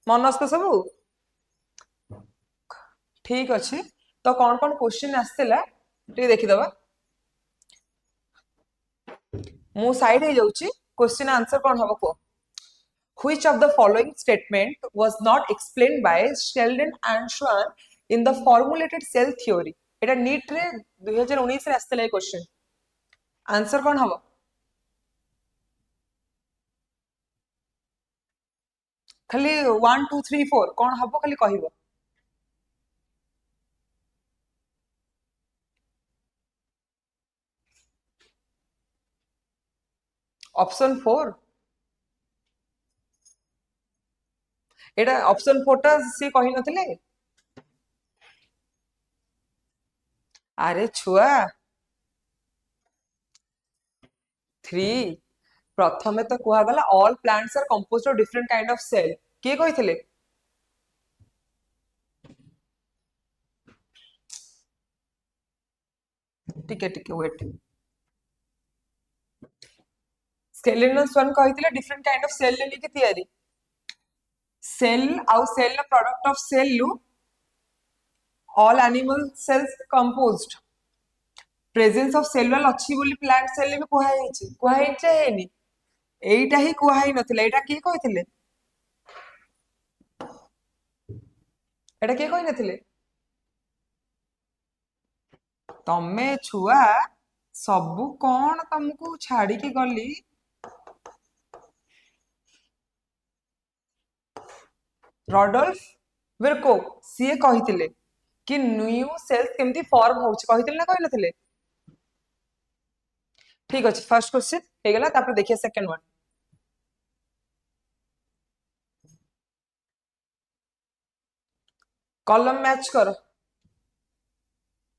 मन आस तो सब ठीक अच्छे। तो कौन क्वेश्चन आसला देखीदबा मु साइड हो जाऊची क्वेश्चन आंसर कौन हम को Which of the following statement was not explained by Sheldon and Schwann in the formulated cell theory? এটা नीट रे 2019 रे आस्ते लागे क्वेश्चन आंसर कौन हम खाली 1 2 3 4 कौन हम खाली कहबो ऑप्शन 4 एटा ऑप्शन 4 टा से कहि नथिले अरे छुआ 3 प्रथमे तो कुहा गला all plants are composed of different kind of cell के कहिथिले टिके वेट स्केलिन और स्वान कहिथिले डिफरेंट काइंड ऑफ सेल लेके तैयारी सेल आउ सेल प्रोडक्ट ऑफ सेल लू all animal cells composed presence of cell wall अच्छी बोली plant cell में कुहा हेनी एटा ही कुहा ही नथिला एटा के कहिथिले एटा के कहि नथिले तमे छुआ सबु कौन तुमको छाड़ी के गली रॉडोल्फ विर्को सीए कहिथिले कि न्यू सेल्स केमती फॉर्म होउछ कहिथिले ना कहि नथिले ठीक अछि फर्स्ट क्वेश्चन हे गेला तापर देखिए सेकंड वन कॉलम मैच करो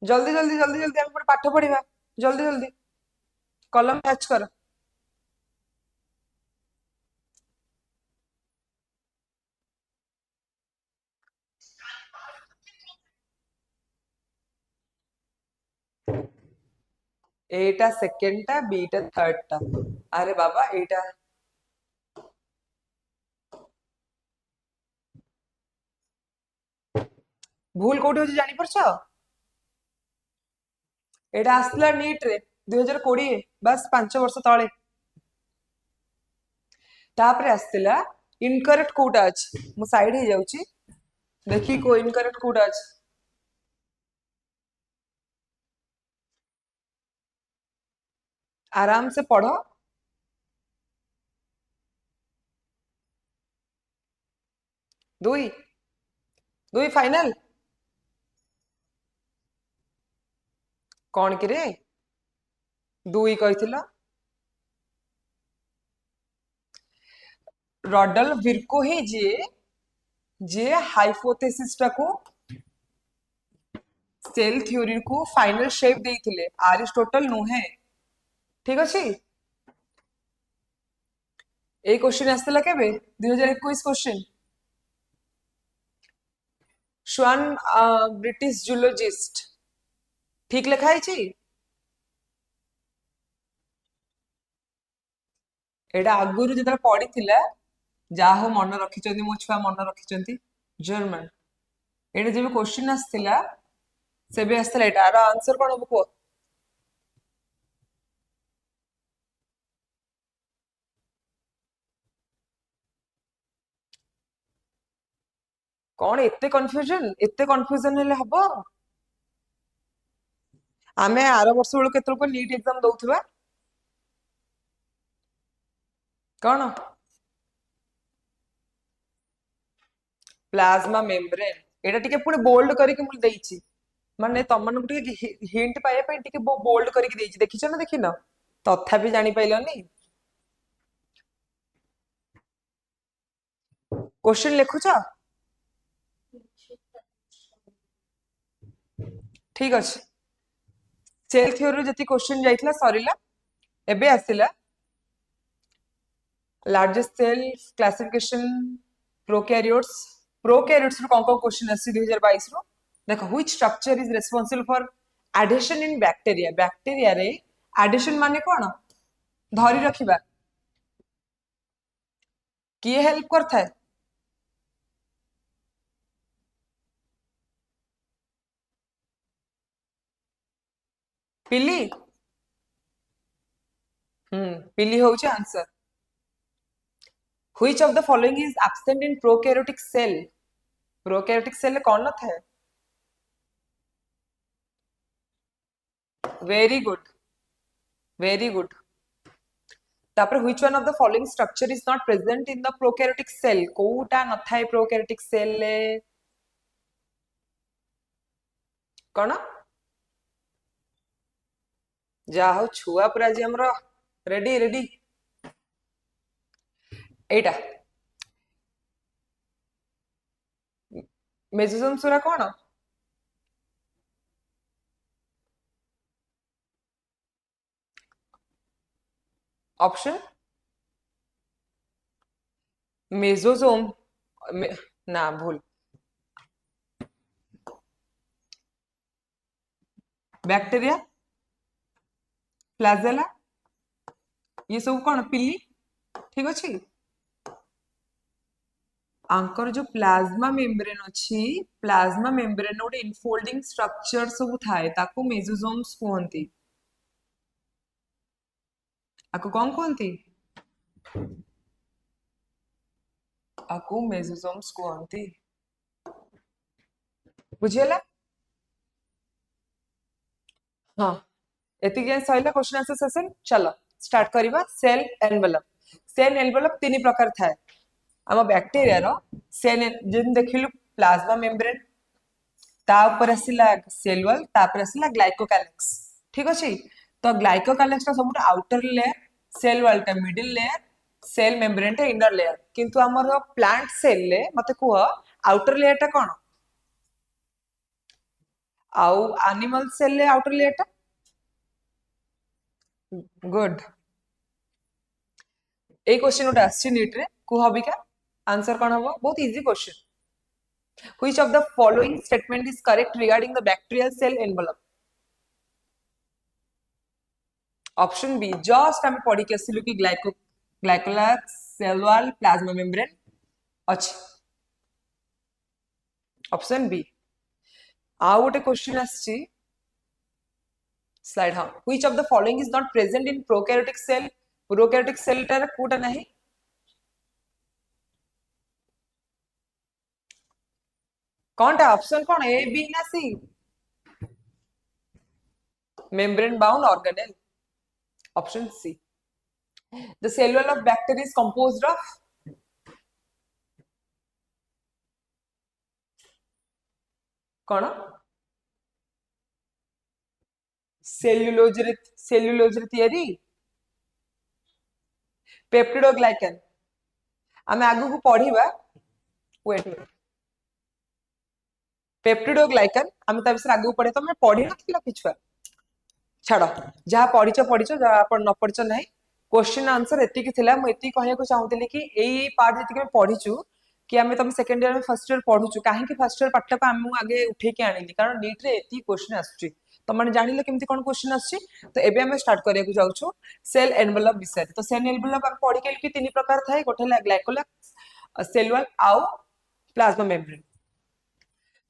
जल्दी जल्दी जल्दी जल्दी हम पाठ पढ़िबा जल्दी जल्दी कॉलम मैच करो एटा सेकंड टा बीटा थर्ड टा अरे बाबा एटा भूल कोठी होची जानि परछ एटा आसला नीट रे 2020 बस 5 वर्ष तळे तापरे आस्तिला इनकरेक्ट कोटा अछि मु साइड हे जाउची देखी को इनकरेक्ट कोटा अछि आराम से पढ़ो दुई दुई फाइनल कौन कि रे दुई कहिथिला रॉडल विर्को ही जे हाइपोथेसिस टा को सेल थ्योरी को फाइनल शेप देइथिले अरिस्टोटल नुहे ठीक अछि ए क्वेश्चन आस्तिला केबे 2021 क्वेश्चन श्वान ब्रिटिश जूलॉजिस्ट ठीक लिखा है एटा आगुरु जेतरा पढ़ी थिला जा हो मन रखिचंती मो छुआ मन रखिचंती जर्मन एटा जेबे क्वेश्चन आस्तिला सेबे आस्तिला एटा आर आंसर कोन हो को कौन एते कंफ्यूजन हेले हबो आमे आरो वर्ष बेलू केतल को नीट एग्जाम दउथबा कौन प्लाज्मा मेम्ब्रेन एटा टिके पुनी बोल्ड करके मु देइची माने तमन टिके हिंट पाए पे टिके बोल्ड करके देइची देखिछ ना देखिन तथापि जानि पाइलनी क्वेश्चन लिखुछ ठीक अछि सेल थ्योरी जति क्वेश्चन जाइथिला सरिला एबे आसिला लार्जेस्ट सेल क्लासिफिकेशन प्रोकैरियोट्स रो कोन क्वेश्चन आसी 2022 रो देखो which structure is responsible for adhesion in bacteria रे एडिशन माने कोन धरी रखिबा किए हेल्प करथा है पिली पिली होउचे answer which of the following is absent in prokaryotic cell prokaryotic cell कौन न था वेरी गुड वेरी गुड तापर which one of the following structure is not present in the prokaryotic cell कोटा न थाए प्रोकैरियोटिक सेल ले कौन जा हो छुआ पूरा जी हमरो रेडी रेडी एटा मेसोसोम सुरा कौन ऑप्शन मेसोसोम ना भूल बैक्टीरिया फ्लैजेला ये सब कौन पिली ठीक अच्छे आंकर जो प्लाज्मा मेम्ब्रेन अच्छी प्लाज्मा मेम्ब्रेन गोटे इनफोल्डिंग स्ट्रक्चर सब थाए ताको मेसोसोम्स कहती आको कौन कहती आको मेसोसोम्स कहती बुझीगला हाँ एति जाए सैला क्वेश्चन आंसर सेशन चलो स्टार्ट करबा सेल एनवेलप तीन प्रकार थाए आम बैक्टीरिया रो सेल जेन देखिलु प्लाज्मा मेम्ब्रेन ता ऊपर आसिला सेल वॉल तापर आसिला ग्लाइकोकालेक्स ठीक अछि तो ग्लाइकोकालेक्स ता सबुठ आउटर लेयर सेल वॉल ता मिडिल लेयर सेल मेम्ब्रेन ता इनर लेयर किंतु हमर प्लांट सेल ले मते कुह आउटर लेयर ता कोन आउ एनिमल सेल ले आउटर लेयर ता गुड ए क्वेश्चन उठा आछि नीट रे कुह बिका आंसर कोन हबो बहुत easy question Which of the following statement is correct regarding the bacterial cell envelope? Option B. Just हम पढ़ी के सिलु की ग्लाइकोलाक्स सेल वॉल प्लाज्मा मेम्ब्रेन अच्छी ऑप्शन बी आउ गोटे क्वेश्चन आछि स्लाइड हाँ which of the following is not present in prokaryotic cell टार कोटा नहीं कौन टा ऑप्शन कौन ए बी ना सी membrane bound organelle option C the cell wall of bacteria is composed of कौन सेल्युलोज रे तयारी पेप्टिडोग्लाइकन आमे आगु को पढ़िबा वेट पेप्टिडोग्लाइकन आमे ता विषय आगु पढ़े तो मैं पढ़ी नथिला किछुआ छाड़ जहाँ पढ़ी जहाँ आप न पढ़ ना क्वेश्चन आंसर एति थिला मु एति कहया को चाहूतली कि एई पार्ट जति पढ़ीचु कि आमे तुम सेकंड ईयर में फर्स्ट ईयर पढ़ुचु काहे कि फर्स्ट ईयर पाठ को आम आगे उठे के आनिली कारण नीट रे एति क्वेश्चन आसुची तो माने जानिले केमति कोन क्वेश्चन आसुची तो एबे आमे स्टार्ट करिया को जाउछु सेल एनवेलप विषय तो सेल एनवेलप हम पढ़ी के तीन प्रकार थाए गोटे ग्लाइकोलाक्स सेल वॉल आउ प्लाज्मा मेम्ब्रेन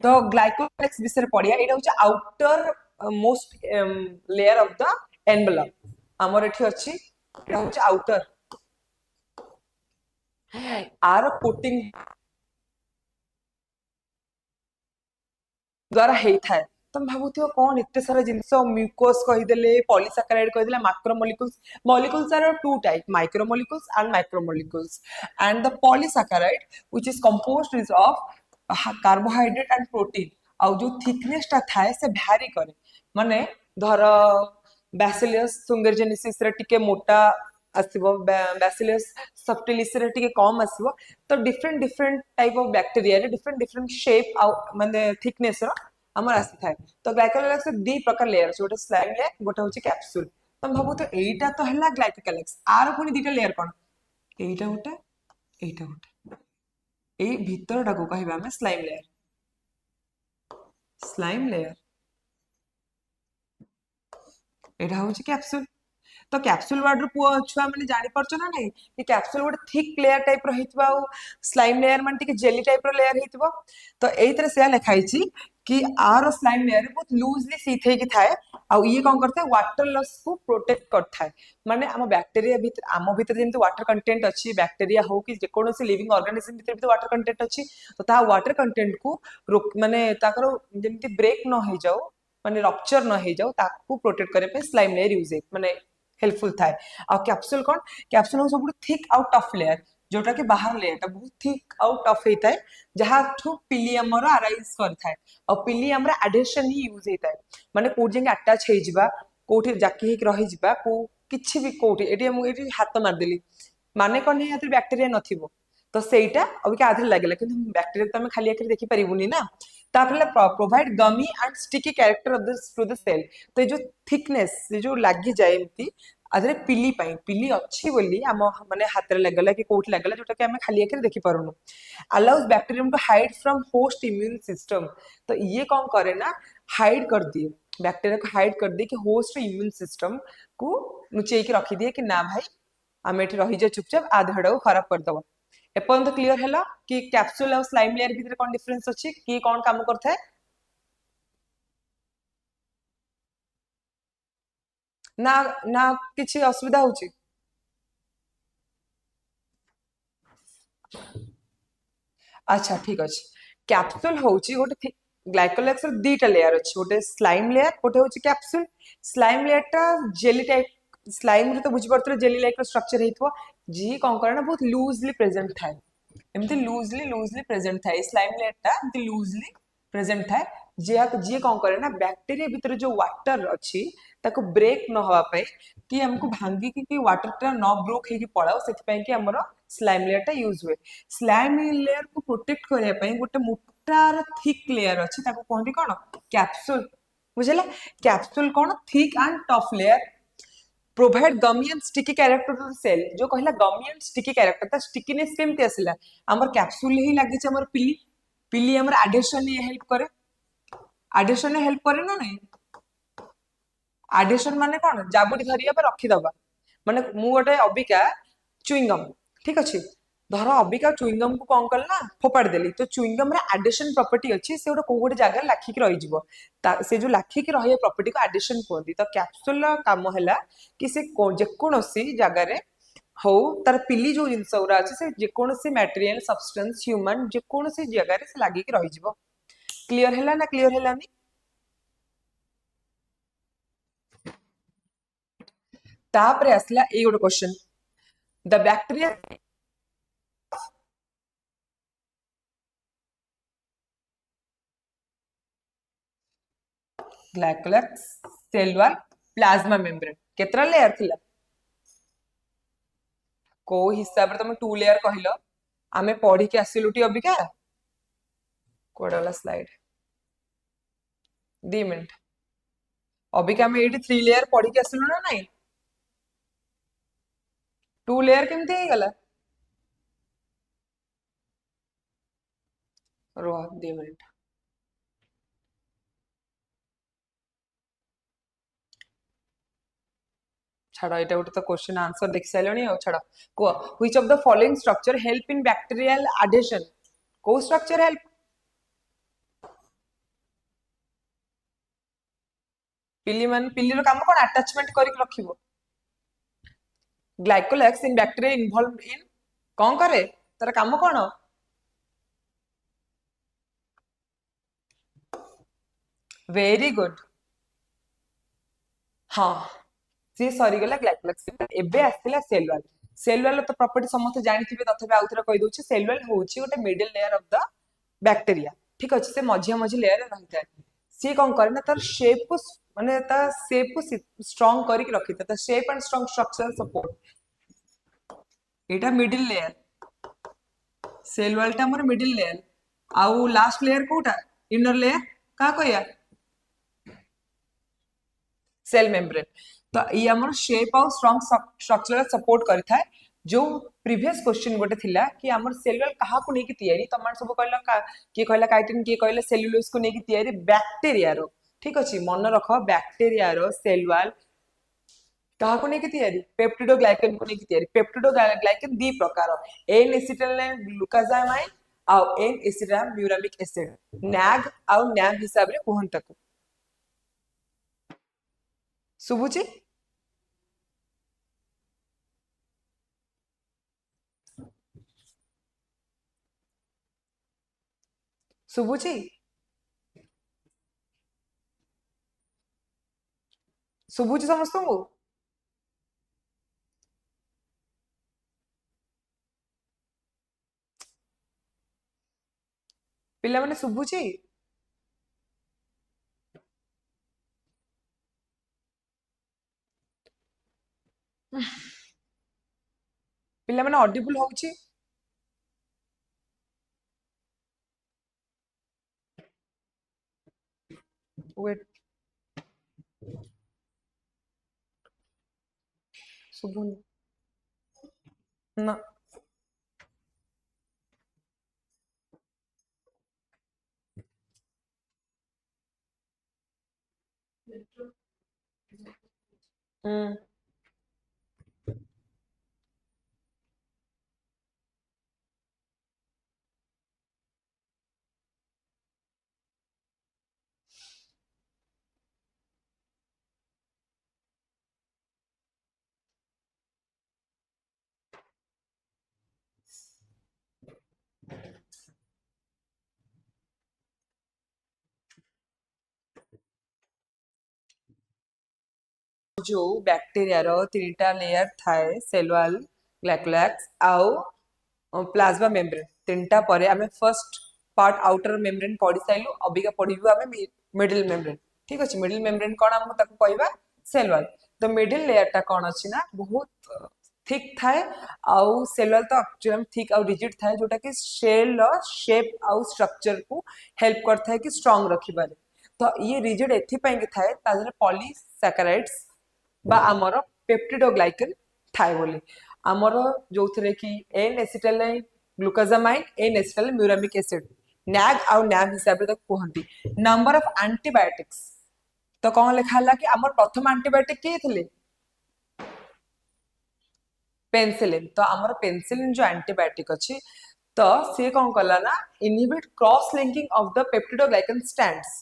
तो ग्लाइकोलाक्स विषय पढ़िया एटा होची outer most layer of the envelope हमर एठी अछि एटा होची आउटर आर कोटिंग द्वारा हेई थाए तुम भाबुथियो कोन इत्ते सारा जिंस म्यूकोस कहिदेले पॉलीसैकेराइड कहिदेले molecules are two type micromolecules and the polysaccharide which is composed of carbohydrate and protein आउ जो थिकनेस ता थाए से भ्यारी करे माने धर बैसिलस सुंगरजेनेसिस रे टिके मोटा आसीबो बैसिलस सब्टिलिस रे टिके कम आसीबो तो डिफरेंट टाइप ऑफ बैक्टीरिया रे डिफरेंट शेप आ माने थिकनेस रो हमर आसी थाए तो ग्लाइकोलाक्स दी प्रकार लेयर छै गोटे स्लाइम लेयर गोटे होची कैप्सूल तम भाबो तो एटा तो हला ग्लाइकोलाक्स आर पुनी दीटा लेयर कोन एटा गोटे एई भीतरटा को कहबा हम स्लाइम लेयर एटा होची कैप्सूल तो कैप्सूल वर्ड पुआ छुआ माने जानि परछ ना नहीं कि कैप्सूल गोटे थिक लेयर टाइप रहितबा स्लाइम लेयर माने टिके जेली टाइप रो लेयर हितबो तो एई तरह से लिखाई छी कि आर स्लाइम लेयर बहुत लूजली सीथ होगी थाए आउ ये कौन करता है वाटर लॉस को प्रोटेक्ट करता है माने आम बैक्टेरिया भीतर आम भीतर जेमती वाटर कंटेंट अच्छी बैक्टेरिया हो कि जेकोसी लिविंग ऑर्गेनिज्म भीतर भी वाटर कंटेंट अच्छी तो ता वाटर कंटेंट को माने ताकर जेमती ब्रेक न हो जाओ माने रप्चर न हो जाओ ताकू प्रोटेक्ट करने पे स्लाइम लेयर यूज है माने हेल्पफुल थाए आ कैप्सूल कौन कैप्सूल सब थिक आउ टफ लेयर जोटा कि बाहर लेयर बहुत थिक आउ टफ होता है जहाँ पिली आमर आराइज करଥାଏ ଆଉ ପିଲି ଆମର ଆଡେସନ ହିଁ ୟୁଜ ହେଇଥାଏ ମାନେ କୋଉଠି ଯାଇକି ଆଟାଚ ହେଇଯିବା କୋଉଠି ଜାକି ହେଇକି ରହିଯିବା କୋଉ କିଛି ବି କୋଉଠି ଏଠି ମୁଁ ଏଠି ହାତ ମାରିଦେଲି ମାନେ କଣ ନାହିଁ ଏଥିରେ ବ୍ୟାକ୍ଟେରିଆ ନଥିବ ତ ସେଇଟା ଅବିକା ଆଧିରେ ଲାଗିଲା କିନ୍ତୁ ବ୍ୟାକ୍ଟେରିଆ ତ ଆମେ ଖାଲି ଆଖିରେ ଦେଖିପାରିବୁନି ନା ତାପରେ provide gummy and sticky character of this to the cell ତ ଏ ଯୋଉ ଥିକନେସ୍ ଏ ଯୋଉ ଲାଗିଯାଏ ଏମିତି ଆଧରେ ପିଲି ପାଇଁ ପିଲି ଅଛି ବୋଲି ଆମ ମାନେ ହାତରେ ଲାଗିଲା କି କୋଉଠି ଲାଗିଲା ଯୋଉଟା କି ଆମେ ଖାଲି ଆଖିରେ ଦେଖିପାରୁନୁ allows bacterium to hide from host immune system तो ये कौन करे ना हाइड कर दिए बैक्टीरिया को हाइड कर दिए कि होस्ट इम्यून सिस्टम को लुचेई के रखी दिए कि ना भाई आम एठी रही जाए चुपचाप आ देहड़ा को खराब कर दबा एपर्यंत तो क्लियर हैला कि कैप्सूल और स्लाइम लेयर भीतर कौन डिफरेंस अछि कि कौन काम करता है ना ना किछि असुविधा होछि अच्छा ठीक अच्छे कैप्सूल होची गोटे ग्लाइकोलेक्स दीटा लेयर अच्छे गोटे स्लाइम लेयर गोटे होची कैप्सूल स्लाइम लेयर टा जेली टाइप स्लाइम रे तो बुझी पड़ते जेली लाइक स्ट्रक्चर हेइथो जी कौन करे ना बहुत लूजली प्रेजेंट थाए एमती लूजली प्रेजेंट थाए स्लाइम लेयर टा एमती लूजली प्रेजेंट थाए जी कौन करे ना बैक्टीरिया भीतर जो वाटर अच्छी ताको ब्रेक न हवा पे कि हमको भांगी कि वाटर टा न ब्रोक हेकी पड़ाओ सेति कि हमरो स्लाइम लेयर टा यूज हुए स्लाइम लेयर को प्रोटेक्ट करने पे गोटे मोटार थिक लेयर अच्छी ताको कहते कौन कैप्सूल बुझला कैप्सूल कौन thick and tough layer provide gummy and sticky character to the cell जो कहला गमी एंड स्टिकी कैरेक्टर ता स्टिकीनेस केमती आसिला हमर कैप्सूल ही लागि छ हमर पिली पिली हमर एडिशन ये हेल्प करे एडिशन हेल्प करे ना नहीं एडिशन माने कौन जाबुटी धरिया पे रखी दबा माने मु गोटे अबिका चुइंगम ठीक अच्छे धर अबिका चुइंगम को कौन कल ना फोपाड़ देली तो चुइंगम रे एडिशन प्रॉपर्टी अच्छी से गोटे कोउ गोटे जगह लाखिक रही जिवो से जो लाखिक रही प्रॉपर्टी को एडिशन कहती तो कैप्सूल काम है कि से जेकोसी जगह रे हो तार पिली जो जिनस गुरा अच्छे से जेकोसी मटेरियल सब्सटेंस ह्यूमन जेकोसी जगह रे से लागिक रही जिवो क्लियर हैला ना क्लियर हैलानी तापरे आसला ए गोटे question the bacteria glycocalyx cell wall plasma membrane केतरा लेयर थिला को हिसाब रे तुम टू लेयर कहलो आमे पढ़ी के आसिलुटी अबिका कोडला स्लाइड 2 मिनट अबिका आमे एटी 3 लेयर पढ़ी के आसिलु ना नहीं टू लेयर केमती हे गला रो 2 मिनट छाड़ एटा गोटे तो क्वेश्चन आंसर देख साइलनी हो छाड़ को which of the following structure help in bacterial adhesion को स्ट्रक्चर हेल्प पिली मान पिली रो काम कोन अटैचमेंट करिक रखिबो ग्लाइकोलेक्स इन बैक्टीरिया इन्वॉल्वड इन कौन करे तार काम कोन वेरी गुड हाँ सी सरीगला ग्लाइकोलेक्स एबे आसिला सेल वाल तो प्रॉपर्टी समस्त जानिथिबे तथबे आउथरा कहि दोछि सेल वाल होछि गोटे middle layer of the bacteria ठीक अछि से मझिया मझी लेयर रहिता सी कौन करे ना तार शेप को माने ता शेप को स्ट्रांग करिक रखिता ता shape and strong structure support एटा मिडिल लेयर सेल वाल टा हमर मिडिल लेयर आउ लास्ट लेयर कोटा इनर लेयर का कहया सेल मेम्ब्रेन तो ये हमर शेप और स्ट्रांग स्ट्रक्चर सपोर्ट करता है जो प्रीवियस क्वेश्चन गोटे थिला कि हमर सेल वाल कहा को नेकी तयारी तमार सब कहला के कहला काइटिन के कहला सेल्युलोज को नेकी तयारी बैक्टीरिया रो ठीक अछि मन रख बैक्टीरिया रो सेल वाल कहा को नेकी तयारी पेप्टिडोग्लाइकन को नेकी तयारी पेप्टिडोग्लाइकन दी प्रकार एन एसिटिल ग्लूकाजामाइन आउ एन एसिटाम म्यूरामिक एसिड नाग आउ नाम हिसाब रे कहन ताको सुबुची सुबुची सुबुची समस्त को पिला माने सुबुची पिला माने ऑडिबल होउची वेट सुबुन ना हम्म जो बैक्टीरिया रो तीनटा लेयर थाए सेल वॉल ग्लाइकोलैक्स आउ प्लाज्मा मेम्ब्रेन तीनटा परे आमे फर्स्ट पार्ट आउटर मेम्ब्रेन पढ़ी साइलु अबिका पढ़िबु आमे मिडिल मेम्ब्रेन ठीक अछि मिडिल मेम्ब्रेन कोन हम ताको कहबा सेल वॉल तो मिडिल लेयर टा कोन अछि ना बहुत थिक थाए आउ सेल वॉल तो एक्चुअली थिक आउ रिजिड थाए जोटा कि सेल रो शेप आउ स्ट्रक्चर को हेल्प करथाय कि स्ट्रांग रखिबारे तो ये रिजिड एथि पय कि थाए ताजरे पॉलीसैकेराइड्स बा आमर पेप्टिडोग्लाइकेन थाए बोली आमर जोथरे कि N acetyl glucosamine N acetyl muramic acid NAG आउ नैम हिसाब रे ताको कहंती नंबर ऑफ एंटीबायोटिक्स तो कौन लिखा हला कि आमर प्रथम एंटीबायोटिक के थिले पेनिसिलिन तो आमर पेनिसिलिन जो एंटीबायोटिक अछि तो से कौन कला ना inhibit cross linking of the peptidoglycan strands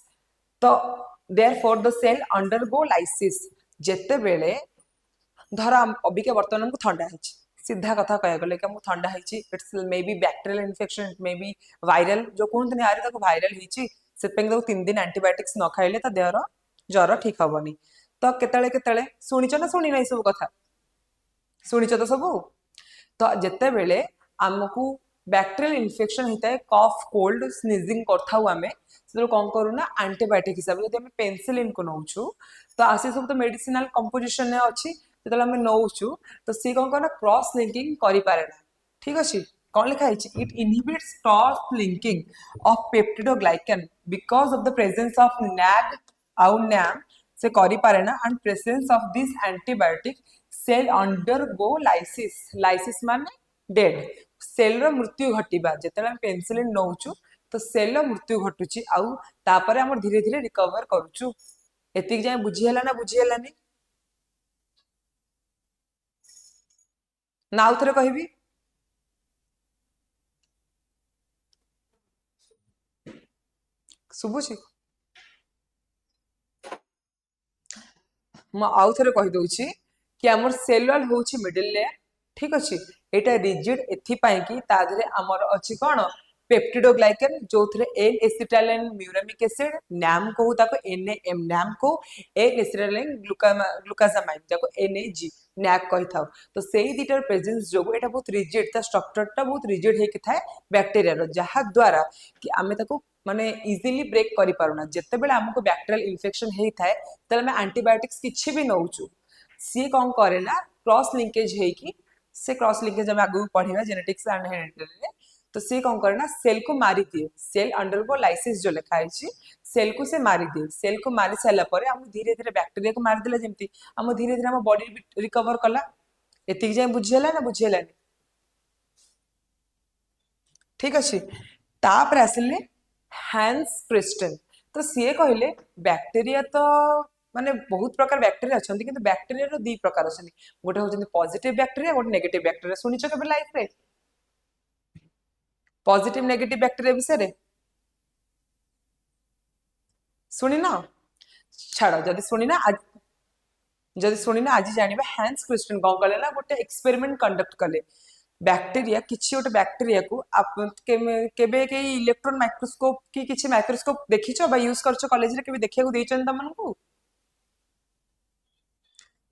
तो therefore the cell undergo lysis जेते बेले धर अबिका वर्तमान हमको ठंडा है सीधा कथा कह गले कि हमको ठंडा है it's may be bacterial infection may be viral जो कहते यार ताको वायरल है से 3 दिन एंटीबायोटिक्स न खाइले ता देहर ज्वर ठीक हबनी तो केतले केतले सुनिच ना सुनी ना सब कथा शुणिच तो सब तो जिते बेले आमको बैक्टीरियल इन्फेक्शन होता है कफ कोल्ड स्नीजिंग करथाउ आमे से कौन करूना एंटीबायोटिक हिसाब से पेनिसिलिन को नौचु तो आसी सब तो मेडिसिनल कंपोजिशन में अच्छी जो आम नौचु तो सी कौन करना क्रॉस लिंकिंग करि पारे ना ठीक अच्छे कौन लिखा है it inhibits cross linking of peptidoglycan because of the presence of NAG आउ नैम से करि पारे ना and presence of this antibiotic cell undergo lysis lysis माने डेड सेल रो मृत्यु घटिबा जेतेला पेनिसिलिन नौचु तो सेल रो मृत्यु घटुची आउ तापरे हमर धीरे धीरे रिकवर करूचु एतिक जाय बुझी हला ना बुझी हलानी ना आउथरे कहबी सुबुची ମୁଁ ଆଉ ଥରେ କହିଦଉଛି କି ଆମର ସେଲ୍ ୱାଲ୍ ହେଉଛି ମିଡିଲ ଲେୟାର ଠିକ ଅଛି ଏଇଟା ରିଜିଡ୍ ଏଥିପାଇଁ କି ତା ଦେହରେ ଆମର ଅଛି କ'ଣ ପେପ୍ଟିଡୋଗ୍ଲାଇକେନ୍ ଯୋଉଥିରେ ଏନ୍ ଏସିଟାଇଲିନ୍ ମ୍ୟୁରାମିକ୍ ଏସିଡ୍ ନ୍ୟାମ୍ କହୁ ତାକୁ NAM ନ୍ୟାମ୍ କହୁ ଏନ୍ ଏସିଟାଇଲିନ୍ ଗ୍ଲୁକାଜାମାଇନ୍ ଯାକୁ NAG ନ୍ୟାକ୍ କହିଥାଉ ତ ସେଇ ଦିଟାର ପ୍ରେଜେନ୍ସ ଯୋଗୁଁ ଏଇଟା ବହୁତ ରିଜିଡ୍ ତା ଷ୍ଟ୍ରକ୍ଚରଟା ବହୁତ ରିଜିଡ୍ ହେଇକି ଥାଏ ବ୍ୟାକ୍ଟେରିଆର ଯାହା ଦ୍ୱାରା କି ଆମେ ତାକୁ ମାନେ ଇଜିଲି ବ୍ରେକ୍ କରିପାରୁନା ଯେତେବେଳେ ଆମକୁ ବ୍ୟାକ୍ଟେରିଆଲ ଇନଫେକ୍ସନ ହେଇଥାଏ ତାହେଲେ ଆମେ ଆଣ୍ଟିବାयोटिक्स କିଛି ବି ନଉଛୁ ସିଏ କ'ଣ କରେ ନା क्रॉस लिंकेज ହେଇକି से क्रॉस लिंकेज हम आगु पढ़िबा जेनेटिक्स एंड हेरिडिटी तो से कौन करे ना सेल को मारी दिए सेल अंडरगो लाइसिस जो लिखा है सेल को से मारी दिए सेल को मारी सारा पर हम धीरे धीरे बैक्टीरिया को मारी देला जेमती हम धीरे धीरे हम बॉडी रिकवर कला एतिक जाय बुझियला ना बुझियलानी ठीक अच्छे तापर आसिले हैंस क्रिस्टन तो सी कहले बैक्टीरिया तो माने बहुत प्रकार बैक्टीरिया अच्छा किंतु बैक्टीरिया रो दी प्रकार अच्छा गोटे होचंदी पॉजिटिव बैक्टीरिया गोटे नेगेटिव बैक्टीरिया सुनिछ केबे लाइफ रे पॉजिटिव नेगेटिव बैक्टेरिया विषय रे सुनी ना छाड़ जदि सुनी ना आज जदि सुनी ना आज जानिबा हैंस क्रिस्टियन कौन कले ना गोटे एक्सपेरिमेंट कंडक्ट कले बैक्टेरिया किछि गोटे बैक्टेरिया को आप केबे के इलेक्ट्रॉन माइक्रोस्कोप की किछि माइक्रोस्कोप देखिछो बा यूज करछो कॉलेज रे केबे देखिया को देचन तमन को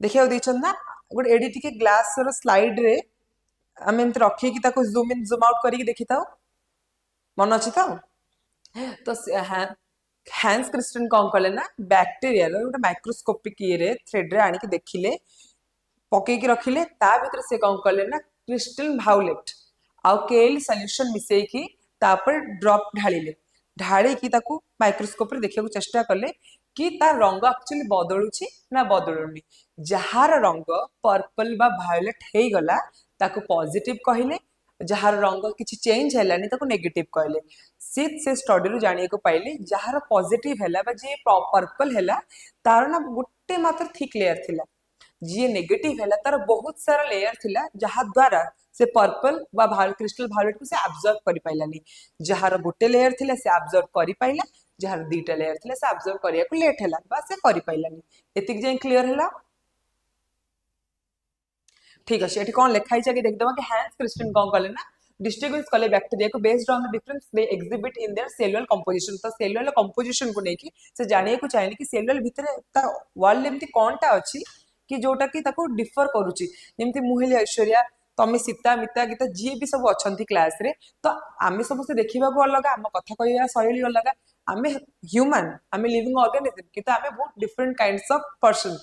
देखिया को देचन ना गोटे एडी टिके ग्लास रो स्लाइड रे आम एमती रखी कि ताको जूम इन जूम आउट करिक देखि थाओ मन अछि तो हैंस क्रिस्टियन कौन कले ना बैक्टेरिया रो गोटे माइक्रोस्कोपिक ये रे थ्रेड रे आनी के देखिले पकेकी रखिले ता भीतर से कौन कले ना क्रिस्टल भायोलेट आउ केएल सॉल्यूशन मिसई की तापर ड्रॉप ढालिले ढाड़ी की ताकू माइक्रोस्कोप रे देखिया को चेष्टा कले कि ता रंग एक्चुअली बदलुची ना बदलुनी जहार रंग पर्पल बा भायोलेट हेई गला ताकू पॉजिटिव कहिले जहार रंग किछि चेंज हैलानी ताकू नेगेटिव कहले से स्टडी रू जानिए को पाइले जहार पॉजिटिव हैला बा जे पर्पल हैला तार ना गुट्टे मात्र थिक लेयर थिला जी नेगेटिव हैला तार बहुत सारा लेयर थिला जहा द्वारा से पर्पल बा क्रिस्टल भायोलेट को से एब्जॉर्ब करि पाइलानी जहार गुट्टे लेयर थिला से एब्जॉर्ब करि पाइला जहार दीटा लेयर थिला से एब्जॉर्ब करिया को लेट हैला बा से करि पाइलानी एतिक जे क्लियर हैला ठीक अछि एठी कोन लिखाइ छै कि देख दबा कि हैंस क्रिस्टियन कोन कहले ना डिस्टिंग्विश कले बैक्टीरिया को based on the difference they exhibit in their cellular composition तो सेलुलर कंपोजिशन को नेकी से जानिए को चाहिए कि सेलुलर भितर ता वर्ल्ड एमती कोनटा अछि कि जोटा कि ताको डिफर करूची जेमती मुहिली ऐश्वर्या तमे सीता मिता गीता जी भी सब अछंती क्लास रे तो आमे सब से देखिबा को अलग आम कथा कहया शैली अलग आमे ह्यूमन आमे लिविंग ऑर्गेनिज्म किता आमे बहुत डिफरेंट काइंड्स ऑफ पर्सन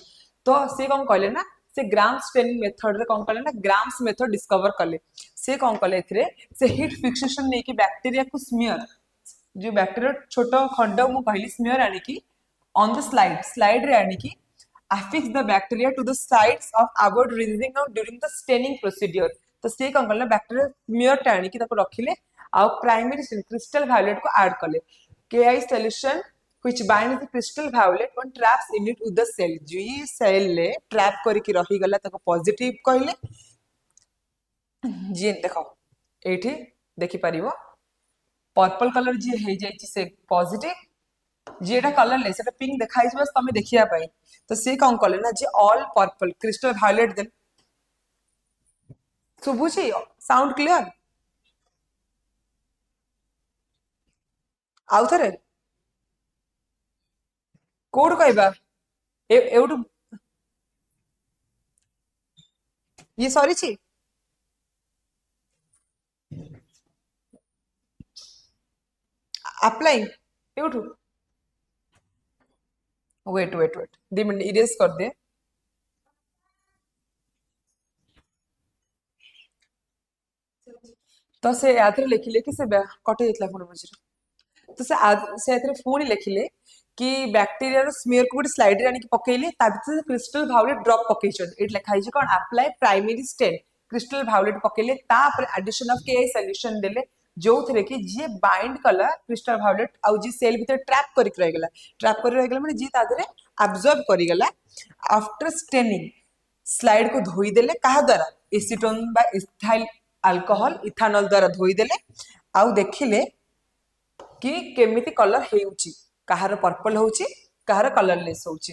तो से कौन कहले ना से ग्राम स्टेनिंग मेथड रे कौन कहले ना ग्राम्स मेथड डिस्कवर कले से कौन कहले एथरे से हीट फिक्सेशन नै कि बैक्टीरिया को स्मीयर जो बैक्टीरिया छोटो खंड मु कहली स्मीयर आनी की ऑन द स्लाइड रे आनी की affix the bacteria to the sites of avoid releasing out during the staining procedure तो से कौन करले बैक्टीरिया स्मीयर टाणी की ताको रखिले आ प्राइमरी क्रिस्टल वायलेट को ऐड करले KI solution which binds the crystal violet when traps in it with the cell जी cell ले ट्रैप करी की रही गला ताको पॉजिटिव कहले जी देखो एठी देखि परिबो पर्पल कलर जी हे जाई छी से पॉजिटिव जेटा कलर ले सेटा पिंक देखाई बस तमे देखिया पाई तो से कौन कले ना जे all purple crystal violet then सुबुची साउंड क्लियर आउ थरे कोड कहबा एउटु ये सॉरी छी अप्लाई एउटु वेट 2 मिनट इरेज कर दे तो से यात्रा लिखिले कि से कटे जेतला फोन मझिरे तो से यात्रा फोन लिखिले कि बैक्टीरिया रो स्मीयर को स्लाइड रे आनी कि पकेइले ता भीतर क्रिस्टल वायलेट ड्रॉप पकेइछन एट लिखाइ छै कोन apply primary stain crystal violet पकेइले ता पर एडिशन ऑफ के सॉल्यूशन देले जो थरे कि जे बाइंड कला क्रिस्टल वायलेट आउ जी सेल भीतर ट्रैप करि रहि गेला माने जी ता धरे एब्जॉर्ब करि गेला आफ्टर स्टेनिंग स्लाइड को धोई देले कहा द्वारा एसीटोन बा इथाइल अल्कोहल इथानॉल द्वारा धोई देले आउ देखिले कि केमिति कलर हेउची कहार पर्पल होउची कहार कलरलेस होउची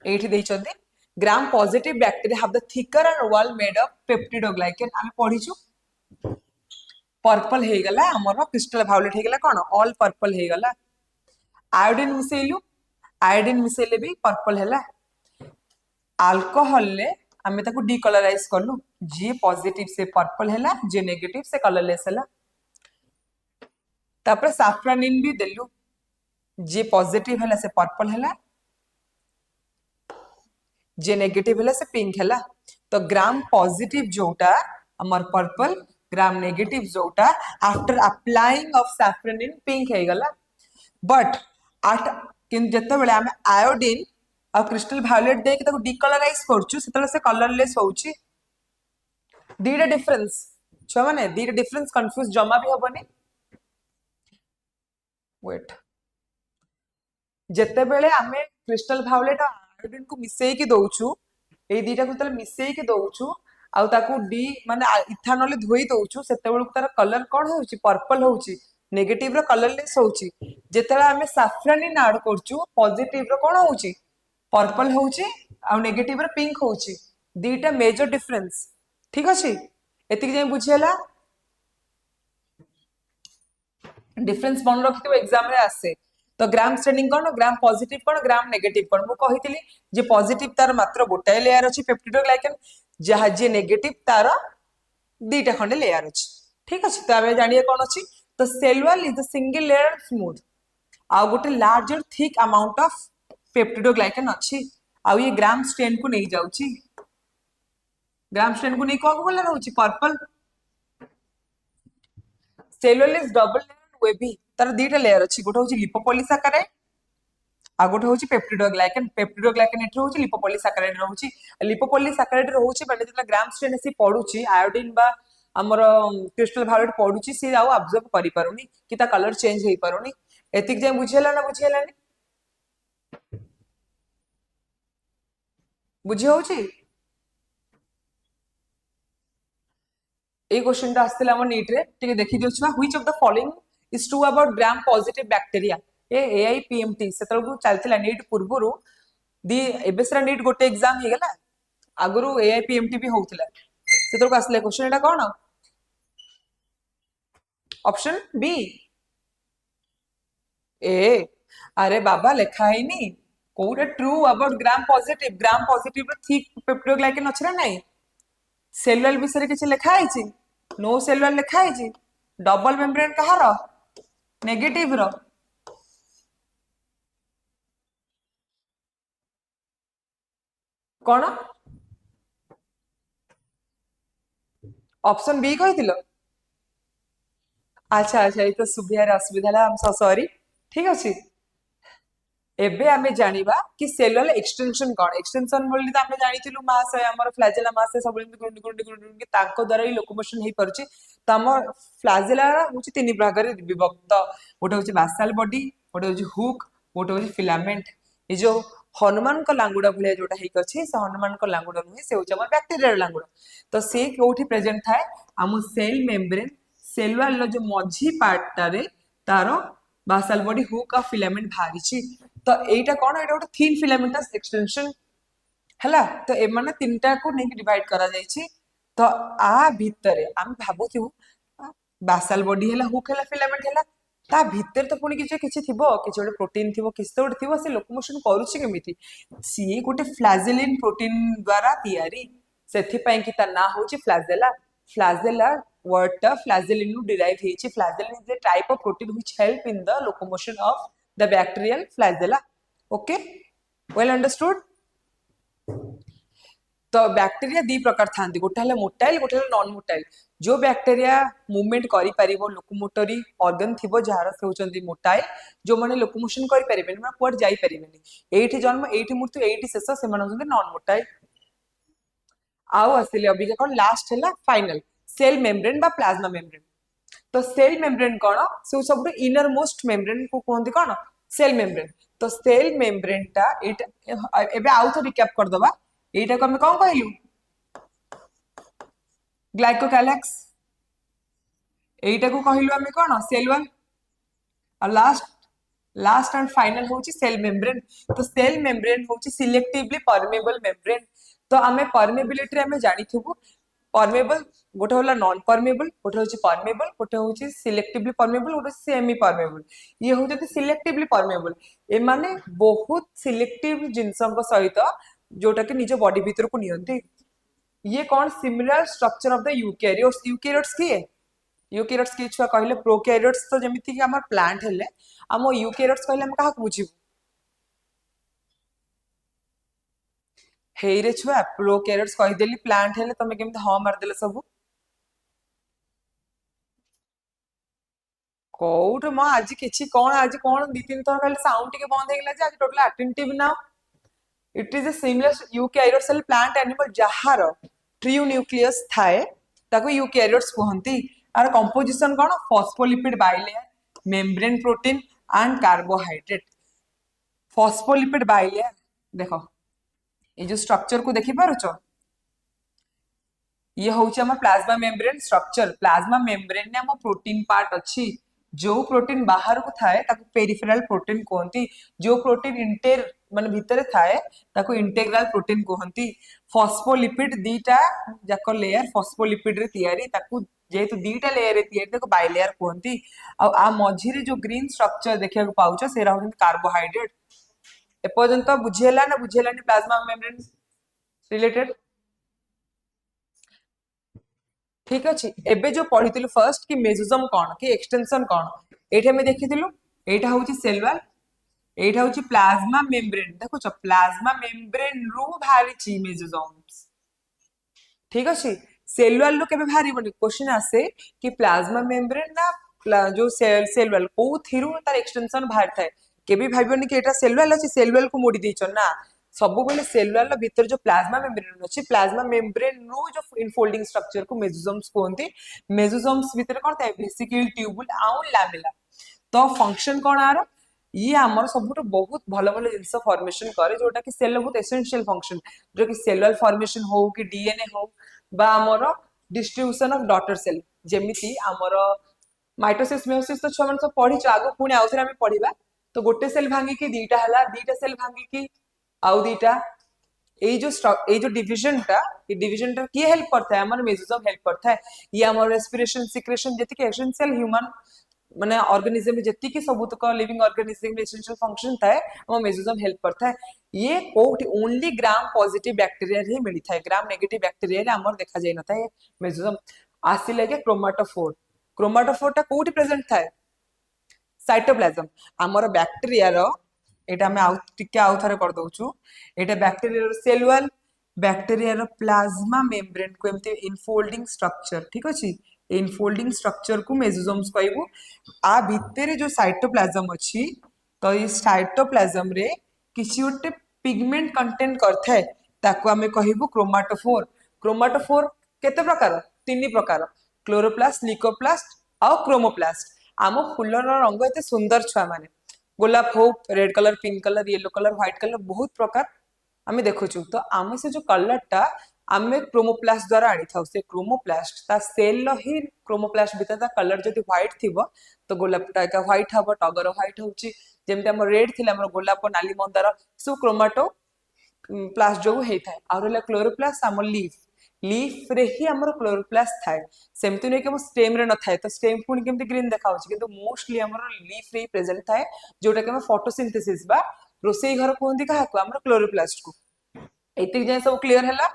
एठी देइचंदी gram positive bacteria have the thicker and wall made of peptidoglycan आमे पढिछु पर्पल हे गला हमर क्रिस्टल वायलेट हे गला कोन ऑल पर्पल हे गला आयोडीन मिसेले भी पर्पल हैला अल्कोहल ले आमे ताको डीकलराइज करलु जे पॉजिटिव से पर्पल हैला जे नेगेटिव से कलरलेस हैला तापर सैफ्रोनिन भी देलु जे पॉजिटिव हैला से पर्पल हैला जे नेगेटिव हैला से पिंक हैला तो ग्राम पॉजिटिव जोटा हमर पर्पल ग्राम नेगेटिव जोटा आफ्टर अप्लाइंग ऑफ सैफ्रोनिन पिंक हे गला बट आट किन जत्ते बेले हम आयोडीन और क्रिस्टल वायलेट दे के ताको डीकलराइज करछु सेतले से कलरलेस होउची दीटा डिफरेंस छ माने दीटा डिफरेंस कंफ्यूज जमा भी होबनी वेट जत्ते बेले हमें क्रिस्टल वायलेट और आयोडीन को मिसई के दउछु ए दीटा को तले मिसई के दउछु आउ ताकू डी माने इथानॉल धोई दउछु सेते बेलू तार कलर कोन होउची पर्पल होउची नेगेटिव रो कलरलेस होउची जेतेला हमें सैफ्रनिन ऐड करछु पॉजिटिव रो कोन होउची पर्पल होउची आ नेगेटिव रो पिंक होउची दीटा मेजर डिफरेंस ठीक अछि एतिक जे बुझियला डिफरेंस मन रखितो एग्जाम रे आसे तो ग्राम स्टेनिंग कोन ग्राम पॉजिटिव कोन ग्राम नेगेटिव कोन मु कहितली जे पॉजिटिव तार मात्र गोटाए लेयर अछि पेप्टिडोग्लाइकन जहा जे नेगेटिव तार दीटा खंडे लेयर अछि ठीक अछि तो आबे जानिए कोन अछि तो cell wall is the single layer smooth आ गोटे larger thick amount of peptidoglycan अछि आ ये ग्राम स्टेन को नहीं जाउची ग्राम स्टेन को नहीं को कलर होउची purple cell wall is double layer wavy तार दीटा लेयर अछि गोटे होउची लिपोपॉलीसैकेराइड आ गोटे होउची पेप्टिडोग्लाइकन एठी होउची लिपोपॉलीसैकेराइड रहउची लिपोपॉलीसैकेराइड रहउची माने जेतला ग्राम स्टेन से पडुची आयोडीन बा हमर क्रिस्टल वायोलेट पडुची से आउ अब्जॉर्ब करि पारुनी कि ता कलर चेंज हेई पारुनी एतिक जे बुझियला ना बुझियलानी बुझी होउची ए क्वेश्चन टा आस्थिला हमर नीट रे टिके देखि दियो छुआ which of the following is true about gram positive bacteria ए एआईपीएमटी सेतलगु चलतिला नीट पूर्वरु दी एबेसरा नीट गोटे एग्जाम हे गेला आगुरु एआईपीएमटी भी होउतिला सेतलगु आसले क्वेश्चन एटा कोन ऑप्शन बी ए अरे बाबा लेखा हैनी कोउटा ट्रू अबाउट ग्राम पॉजिटिव रो थिक पेप्टिडोग्लाइकन अछि ना नाही सेलुलर विषय किसी लिखा है नो सेलुलर लिखा है डबल मेम्ब्रेन कहार नेगेटिव रो कौन ऑप्शन बी कही अच्छा अच्छा ये तो सुविधार असुविधा है सो सॉरी ठीक अच्छे एबे आमे जानिबा कि सेलुलर एक्सटेंशन कोन एक्सटेंशन बोली त आमे जानिथिलु महाशय हमर फ्लैजेला महाशय सब गुंडी गुंडी गुंडी कि ताको द्वारा ही लोकोमोशन हे परछि त हमर फ्लैजेला होछि तीन भाग रे विभक्त गोटे होछि बासाल बॉडी गोटे होछि हुक गोटे होछि फिलामेंट ए जो हनुमान को लांगुडा भलिया जोटा हेक अछि से हनुमान को लांगुडा नुहे से होछि हमर बैक्टीरिया लांगुडा तो से कोठी प्रेजेंट थाए हम सेल मेम्ब्रेन सेलुलर लो जो मझी पार्ट टारे तारो बासाल बॉडी हुक आ फिलामेंट भारिछि तो एटा कोन एटा गोटे थिन फिलामेंटस एक्सटेंशन हला तो ए माने तीनटा को नहीं डिवाइड करा जाय छी तो आ भितरे हम भाबुथु बासाल बॉडी हला हुक हला फिलामेंट हला ता भितर तो पुनी किछि थिबो किछि गोटे प्रोटीन थिबो किछि तो थिबो से लोकोमोशन करूछि केमिति सी गोटे फ्लैजेलिन प्रोटीन द्वारा तयारी सेथि पई कि ता ना होछि फ्लैजेला वर्ड टा फ्लैजेलिन नु डिराइव हेछि flagellin is a type of protein which help in the locomotion of the bacterial flagella okay well understood तो बैक्टीरिया दी प्रकार थांती गोटे हले मोटाइल गोटे हले नॉन मोटाइल जो बैक्टीरिया मूवमेंट करि परिबो लोकोमोटरी ऑर्गन थिबो जहार से होचंती मोटाइल जो माने लोकोमोशन करि परिबेनी माने पुआर जाई परिबेनी एठी जन्म एठी मृत्यु एठी शेष से माने होचंती नॉन मोटाइल आउ आसिले अबिका कोन लास्ट हैला फाइनल सेल मेम्ब्रेन बा प्लाज्मा मेम्ब्रेन तो सेल मेम्ब्रेन कोन से सब इनर मोस्ट मेम्ब्रेन को कोहंती कोन सेल मेम्ब्रेन तो सेल मेम्ब्रेन टा एबे आउ तो रिकैप कर दबा एटा को हम कोन कहलु ग्लाइकोकैलेक्स एटा को कहलु हम कोन सेल वॉल और लास्ट एंड फाइनल होची सेल मेम्ब्रेन तो सेल मेम्ब्रेन होची सिलेक्टिवली परमेबल मेम्ब्रेन तो आमे परमेबिलिटी रे आमे जानि थबु परमेबल गोटे होला नॉन परमेबल गोटे होची परमेबल गोटे होची सिलेक्टिवली परमेबल गोटे सेमी परमेबल ये होते सिलेक्टिवली परमेबल ए माने बहुत सिलेक्टिव जिंसंक सहित जोटा कि निज बॉडी भीतर को नियंती ये कौन similar structure of the eukaryotes की है यूकैरियोट्स की छुआ कहले प्रोकैरियोट्स तो जेमिति कि हमर प्लांट हेले हम यूकैरियोट्स कहले हम काहा बुझिबु हेरे छुआ प्रोकैरियोट्स कहि देली प्लांट हेले तमे केमिति ह मार देले सब कोउठ म आज किछि कोन आज कोन दी तीन थर खाली साउंड टिके बंद हे गेला जे आज टोटल अटेंटिव ना it is a similar eukaryote cell plant animal जहार ट्रू न्यूक्लियस थाए ताको यूकैरियोट्स कहंती आर कंपोजिशन कोन phospholipid bilayer membrane protein and carbohydrate phospholipid bilayer देखो ये जो स्ट्रक्चर को देखि पारुचो ये हूँ आम plasma membrane structure. Plasma membrane आम प्रोटीन पार्ट अच्छी, जो प्रोटीन बाहर को थाए ताको पेरिफेरल प्रोटीन कहती, जो प्रोटीन इंटर मान भितर थाए ताको इंटेग्रल प्रोटीन कहती। फॉस्फोलिपिड दीटा जाक लेयर फॉस्फोलिपिड रे तैयारी, ताको जेहेतु दीटा लेयर रे तैयारी ताको बाइलेयर कहती। आ मझिरे जो ग्रीन स्ट्रक्चर देखा पाउछ सेरा होन कार्बोहाइड्रेट। एपर्यंत बुझेला ना बुझेलानी प्लाज्मा मेम्ब्रेन रिलेटेड? ठीक अच्छे। एबे जो पढ़ी फर्स्ट कि मेसोजोम कौन कि एक्सटेंशन कौन, ये आम देखी एटा हूँ सेल वाल, एटा हूँ प्लाज्मा मेम्ब्रेन। देखुच प्लाज्मा मेम्ब्रेन रु बाहरी मेसोजोम्स। ठीक अच्छे। सेल वाल केबे बाहर क्वेश्चन आसे कि प्लाज्मा मेम्ब्रेन ना जो सेल वाल को तार एक्सटेंशन बाहर थाए, केबे भाबनी कि एटा सेल वाल अछि सेल वाल को मोड़ी देछन ना। सब बेले सेल वाल भीतर जो प्लाज्मा मेम्ब्रेन अछि, प्लाज्मा मेम्ब्रेन रो जो इनफोल्डिंग स्ट्रक्चर को मेसोजोम्स कहते। मेसोजोम्स भीतर कोन थाए वेसिकल ट्यूबुल आउ लैमेला। तो फंक्शन कौन आर, ये आमर सब बहुत भल भल जिन फॉर्मेशन करे जोटा कि सेल बहुत एसेंशियल फंक्शन, जो कि सेलुलर फॉर्मेशन हो कि डीएनए हो बा आमर डिस्ट्रीब्यूशन ऑफ डॉटर सेल। जेमिति आमर माइटोसिस मेयोसिस तो छुआ मन सब पढ़ी आगो पुणी आउ थे आम पढ़ा। तो गोटे सेल भांगिकी दीटा है, दीटा सेल भांगिकी आउ दीटा, जो डिविजन टा किए हेल्प करता है हमर मेसोजोम हेल्प करता है। ये हमर रेस्पिरेशन सिक्रेशन जति एसेंशियल ह्यूमन माने ऑर्गेनिज्म में जति की सबूतक लिविंग ऑर्गेनिज्म में एसेंशियल फंक्शन थाए हम मेसोजोम हेल्प करता है। ये कोठी ओनली ग्राम पॉजिटिव बैक्टीरिया रे मिली थाए, ग्राम नेगेटिव बैक्टीरिया रे हमर देखा जाय न थाए मेसोजोम। आसिले के क्रोमाटोफोर, क्रोमाटोफोर टा कोठी प्रेजेंट थाए साइटोप्लाज्म। आमर बैक्टीरिया रो एटा हमें आउ टिके आउ थरे कर दोछु। एटा बैक्टीरिया रो सेल वॉल, बैक्टीरिया रो प्लाज्मा मेम्ब्रेन को एमते इनफोल्डिंग स्ट्रक्चर। ठीक अछि, इनफोल्डिंग स्ट्रक्चर को मेसोजोम्स कहबो। आ भितरे जो साइटोप्लाज्म अछि, तो ये साइटोप्लाज्म रे किछि उटे पिगमेंट कंटेंट करथाय, ताको हमें कहबो क्रोमाटोफोर। क्रोमाटोफोर केते प्रकार? तीन प्रकार, क्लोरोप्लास्ट, लिकोप्लास्ट और क्रोमोप्लास्ट। आम फूलर रंग एते सुंदर छुआ माने, गोलाप हो red colour, pink colour, yellow colour, white colour, बहुत प्रकार आम देखुचु। तो आम से जो कलर टा आम क्रोमोप्लास्ट द्वारा आनी था, से क्रोमोप्लास्ट ता सेल ही क्रोमोप्लास्ट भीतर ता कलर जदि व्हाइट थिबो तो गोलाप टा का व्हाइट हबो, टगर व्हाइट होउची, जेमते हम रेड थिले हमर गोलाप नाली मंदार सब क्रोमाटो प्लास्ट जो हेता है। और रहला क्लोरोप्लास्ट आम लीफ, लीफ रे ही हमर क्लोरोप्लास्ट थाए। सेमति नै कि हम स्टेम रे न थाए, तो स्टेम पुनी केमति ग्रीन देखा होची, किंतु मोस्टली हमर लीफ रे प्रेजेंट थाए, जोटा कि हम फोटोसिंथेसिस बा रोसई घर कहंती काहा को हमर क्लोरोप्लास्ट को। एतिक जाय सब क्लियर हैला।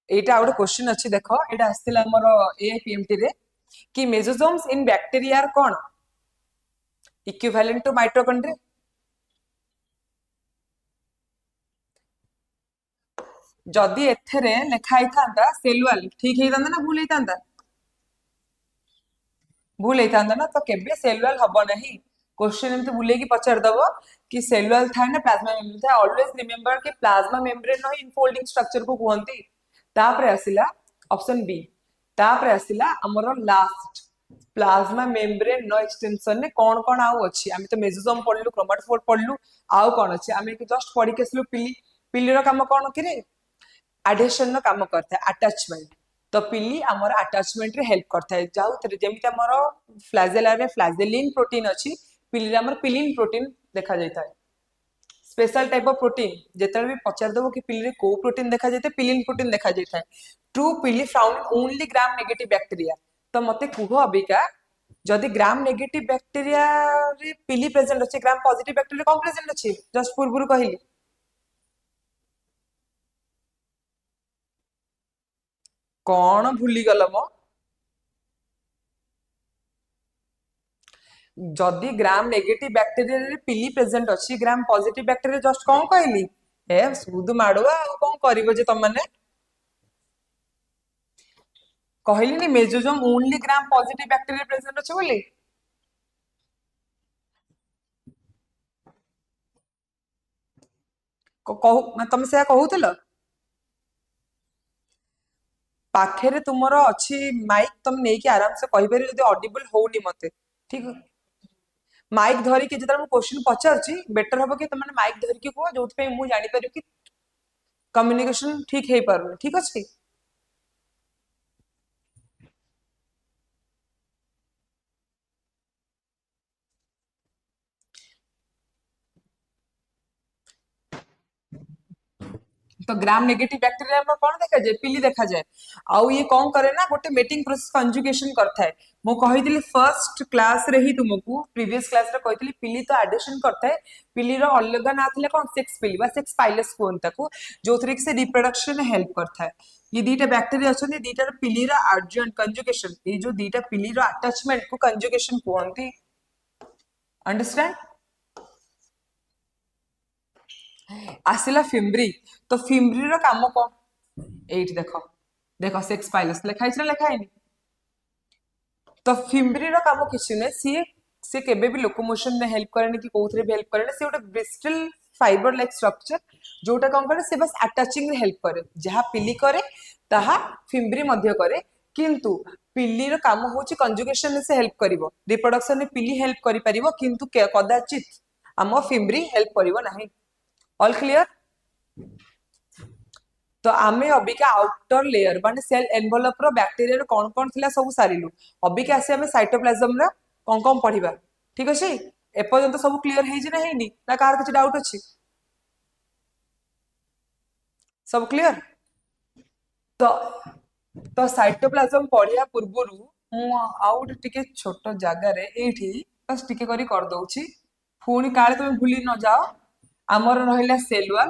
एटा आउट क्वेश्चन अछि, देखो एटा आस्तिला हमर एआईपीएमटी रे कि मेसोजोम्स इन बैक्टीरिया आर कोन इक्विवेलेंट टू माइटोकॉन्ड्रिया। जदि एथरे लेखा आइथांता सेल वाल ठीक हेइतांता ना भूल हेइतांता? भूल हेइतांता ना, तो केबे सेल वाल हबो नहीं। क्वेश्चन एमते बुले की पचार दबो कि सेल वाल थाए ना प्लाज्मा मेम्ब्रेन थाए, ऑलवेज रिमेंबर कि प्लाज्मा मेम्ब्रेन नो इनफोल्डिंग स्ट्रक्चर को कहंती। तापरे आसिला ऑप्शन बी, तापरे आसिला हमर लास्ट प्लाज्मा मेम्ब्रेन नो एक्सटेंशन ने कोन कोन आउ अछि। आमे तो मेसोजोम पढलु, क्रोमाटोफोर पढलु, आउ कोन अछि आमे कि जस्ट पढी के आसलु पिली। पिली रो काम कोन कि रे एडहेशन नो काम करता है, अटैचमेंट। तो पिली हमर अटैचमेंट रे हेल्प करता है, जाउ तरे जेमिति हमर फ्लैजेला रे फ्लैजेलिन प्रोटीन अछि, पिली रे हमर पिलिन प्रोटीन देखा जायता है। स्पेशल टाइप ऑफ प्रोटीन जेते भी पचार दबो कि पिली रे को प्रोटीन देखा जायते, पिलिन प्रोटीन देखा जायता है। ट्रू पिली found only gram negative bacteria. तो मते कुहो अबिका जदि ग्राम नेगेटिव बैक्टीरिया रे पिली प्रेजेंट अछि, ग्राम पॉजिटिव बैक्टीरिया कोन प्रेजेंट अछि जस्ट पूर्वरु कहिली। कौन भूली गल मो? जदि ग्राम नेगेटिव बैक्टीरिया रे पिली प्रेजेंट अछि, ग्राम पॉजिटिव बैक्टीरिया जस्ट कौन कहली ए सुदु माडुआ कौन करिवो जे तम माने कहली नि mesosome only gram positive bacteria present अछि बोली। कहू तम से कहूतल पाखे तुमर अच्छी माइक, तुम नहीं कि आराम से कहि पारे जदि ऑडिबल होउनी मते। ठीक, माइक धरिकी जो क्वेश्चन पचार बेटर हम कि तुम माइक धरिकी कह जो मु जानी पारि कि कम्युनिकेशन ठीक है पारुनी ठीक अच्छे। तो ग्राम नेगेटिव बैक्टीरिया में कौन देखा जाए पिली देखा जाए आउ ये कौन करे ना गोटे मेटिंग प्रोसेस कंजुगेशन करता है मु कही फर्स्ट क्लास रे ही तुमको प्रीवियस क्लास रे कही पिली तो एडिशन करता है पिली रो अलग ना थिले कौन सेक्स पिली बा सेक्स पाइलस कोन ताको जो थरे कि से रिप्रोडक्शन हेल्प करता है ये दीटा बैक्टीरिया अछन दीटा पिली रो एडजॉइंट कंजुगेशन ये जो दीटा पिली रो अटैचमेंट को कंजुगेशन कहंती अंडरस्टैंड आसिला फिम्ब्री तो फिम्ब्री रो काम कौन एट देखो देखो सेक्स पाइलस लिखाई ना लिखाई तो फिम्ब्री रो काम किसी ने सी केबे भी लोकोमोशन में हेल्प करे कि कोथरे भी हेल्प करे सी गोटे ब्रिस्टल फाइबर लाइक स्ट्रक्चर जोटा कौन करे से बस अटैचिंग रे हेल्प करे जहाँ पिली करे ताहा फिम्ब्री मध्य करे किंतु पिली रो काम होची कंजुगेशन से हेल्प करिवो रिप्रोडक्शन में पिली हेल्प करि परिवो किंतु कदाचित आम फिम्ब्री हेल्प करिवो नाही ऑल क्लियर तो आमे अबिका आउटर लेयर माने सेल एनवेलप रो बैक्टीरिया रो कौन थिला सब सारिलु अबिका आसे आमे साइटोप्लाज्म रा कौन पढ़िबा ठीक अछि एपर्यंत सब क्लियर हे जे नाही ना कार किछ डाउट अछि सब क्लियर तो तो साइटोप्लाज्म पढ़िया पूर्वरु मु आउट टिके छोट जगह रे एठी बस टिके करी कर दउछि पुणी काले तुम भूली न जाओ आमर रहिला cell wall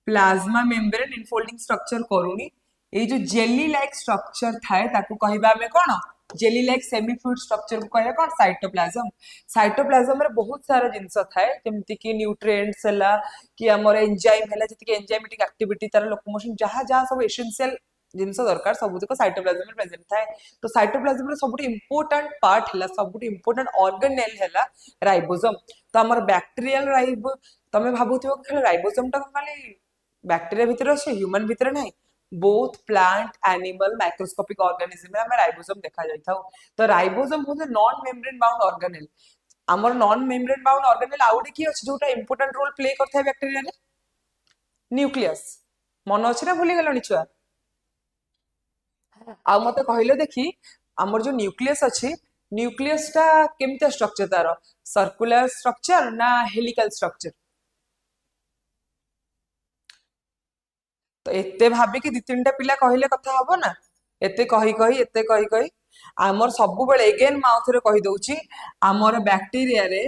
plasma membrane infolding structure करूनी ये जो जेली लाइक स्ट्रक्चर थाए ताकू कहबा हमें कोन jelly like semi fluid structure को कहबा कोन साइटोप्लाज्म रे बहुत सारा जिंस थाए जेमति कि न्यूट्रिएंट्स हला कि हमर एंजाइम हला जति कि एंजाइमेटिक एक्टिविटी तार लोकोमोशन जहां जहां सब एसेंशियल जिनस दरकार सब तक साइटोप्लाज्म में प्रेजेंट थाए तो साइटोप्लाज्म रे सबुठ इंपोर्टेंट पार्ट हला सबुठ इंपोर्टेंट ऑर्गेनेल हला राइबोसोम तो हमर बैक्टीरियल राइबो तमे भाबुथिबो खाली राइबोसोम टा खाली बैक्टीरिया भितर अच्छे ह्यूमन भितर नहीं both plant animal microscopic organism में हमें राइबोसोम देखा जाता है तो राइबोसोम होते नॉन मेम्ब्रेन बाउंड ऑर्गेनेल आमर नॉन मेम्ब्रेन बाउंड ऑर्गेनेल आउटे की अछि जोटा इंपोर्टेंट रोल प्ले करथा है बैक्टीरिया रे न्यूक्लियस मन अछि ना भूली गेलनि छुआ आ मते कहले देखी आमर जो न्यूक्लियस अछि न्यूक्लियस टा केमते स्ट्रक्चर तार सर्कुलर स्ट्रक्चर ना हेलिकल स्ट्रक्चर तो एते भाबी कि दी तीन पिला कहले कथा हबो ना एते कही आमर सब बेले एगेन माउथ रे कहि दउची आमर बैक्टीरिया रे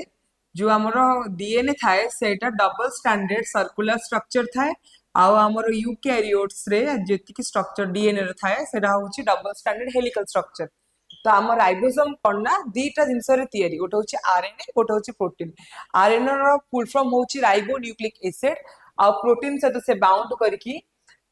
जो आमर डीएनए थाए सेटा डबल स्टैंडर्ड सर्कुलर स्ट्रक्चर थाए आउ आमर यूकैरियोट्स रे जेतिकी स्ट्रक्चर डीएनए रे थाए सेटा होची डबल स्टैंडर्ड हेलिकल स्ट्रक्चर तो आम राइबोसोम कौन ना दीटा जिनस तैयारी गोटे हूँ आरएनए गोटे हूँ प्रोटीन आरएनए रो फुल फॉर्म होची राइबो न्यूक्लिक एसिड आ प्रोटीन सहित से बाउंड करके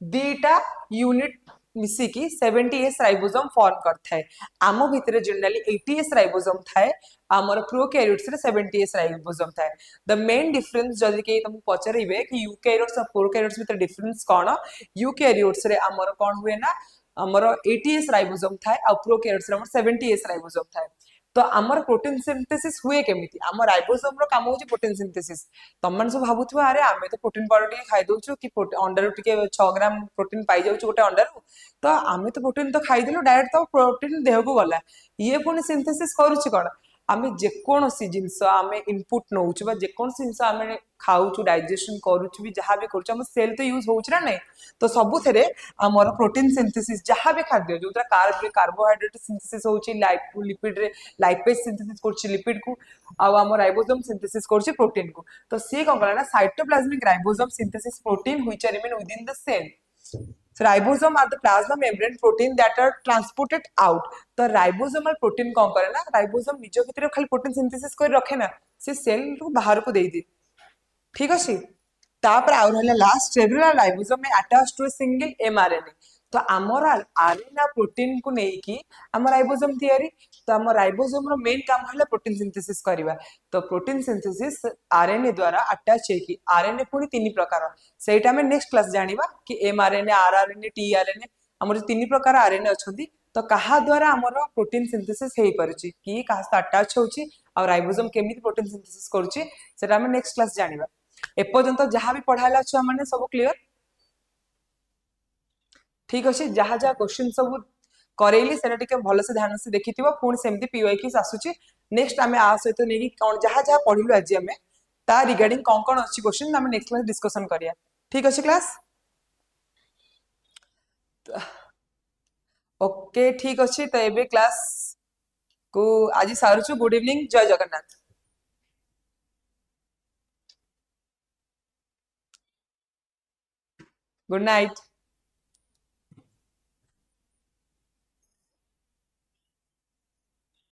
दीटा यूनिट मिसिकी 70s राइबोसोम फॉर्म करता है आम भितर जनरली 80s राइबोसोम थाए आमर प्रोकैरियोट्स रे 70s राइबोसोम थाए द मेन डिफरेंस जदि के तुमको पचरइबे कि यूकैरियोट्स और प्रोकैरियोट्स भितर डिफरेंस कौन यूकैरियोट्स रे आमर कौन हुए ना आमर 80s राइबोसोम थाए आ प्रोकैरियोट्स रे आमर 70s राइबोसोम थाए तो आमर प्रोटीन सिंथेसिस हुए केमिति आम राइबोसोम रो काम होची प्रोटीन सिंथेसिस तम मन सब भाबुथुवा अरे आमे तो प्रोटीन पाउडर टिके खाइ दउछु कि अंडा टिके 6 ग्राम प्रोटीन पाई जाउछु गोटे अंडा तो आमे तो प्रोटीन तो खाइ देलु डायरेक्ट तो प्रोटीन देह को गला ये पुनी सिंथेसिस करूची कोन आमे जेकोनोसी जिंस आमे इनपुट नउछु बा जेकोनोसी जिंस आमे खाउछु डाइजेशन करूछु भी जहां भी करूछु हम सेल तो यूज होउछ ना नहीं तो सबु थेरे हमर प्रोटीन सिंथेसिस जहां भी खाद्य जोतरा कार्बोहाइड्रेट सिंथेसिस होउची लिपिड रे लाइपेज सिंथेसिस करछि लिपिड को आ हमर राइबोसोम सिंथेसिस करछि प्रोटीन को तो से कोन कला ना cytoplasmic ribosome synthesis protein which are remain within the cell So ribosome are the plasma membrane protein that are transported out. तो ribosomal protein कौन करे ना ribosome निजो भितर खाली protein synthesis कर रखे ना से सेल को बाहर को दे दी ठीक अछि तापर आउ रहला लास्ट सेलुलर राइबोसोम में attach to a single mRNA तो आमर आरएनए प्रोटीन को नहीं कि आम राइबोसोम तैयारी तो आम राइबोसोम रो मेन काम है प्रोटीन सिंथेसिस करबा तो प्रोटीन सिंथेसिस आरएनए द्वारा अटैच है कि आरएनए पुनी तीन प्रकार सेटा में नेक्स्ट क्लास जानिबा कि एमआरएनए आरआरएनए टीआरएनए हमर तीन प्रकार आरएनए अछंती तो कहा द्वारा हमर प्रोटीन सिंथेसिस हेई परछि कि कहा से अटैच होछि और राइबोसोम केमिति प्रोटीन सिंथेसिस करछि सेटा में नेक्स्ट क्लास जानिबा एपर्यंत जहाँ भी पढ़ाला छुआ माने सब क्लियर ठीक अच्छे जहाँ जहाँ क्वेश्चन सब करेली सेटा टिके भलसे ध्यान से देखि पुणी सेमती पीवाईक्यूज आसुची नेक्स्ट आमे आ सहित नहीं कौन जहाँ जहाँ पढ़िलु आज आमे ता रिगार्डिंग कौन कौन अच्छी क्वेश्चन आमे नेक्स्ट क्लास डिस्कशन करिया ठीक अच्छे क्लास ओके ठीक अच्छे तो एबे क्लास को आज सारुचु गुड इवनिंग जय जगन्नाथ गुड नाइट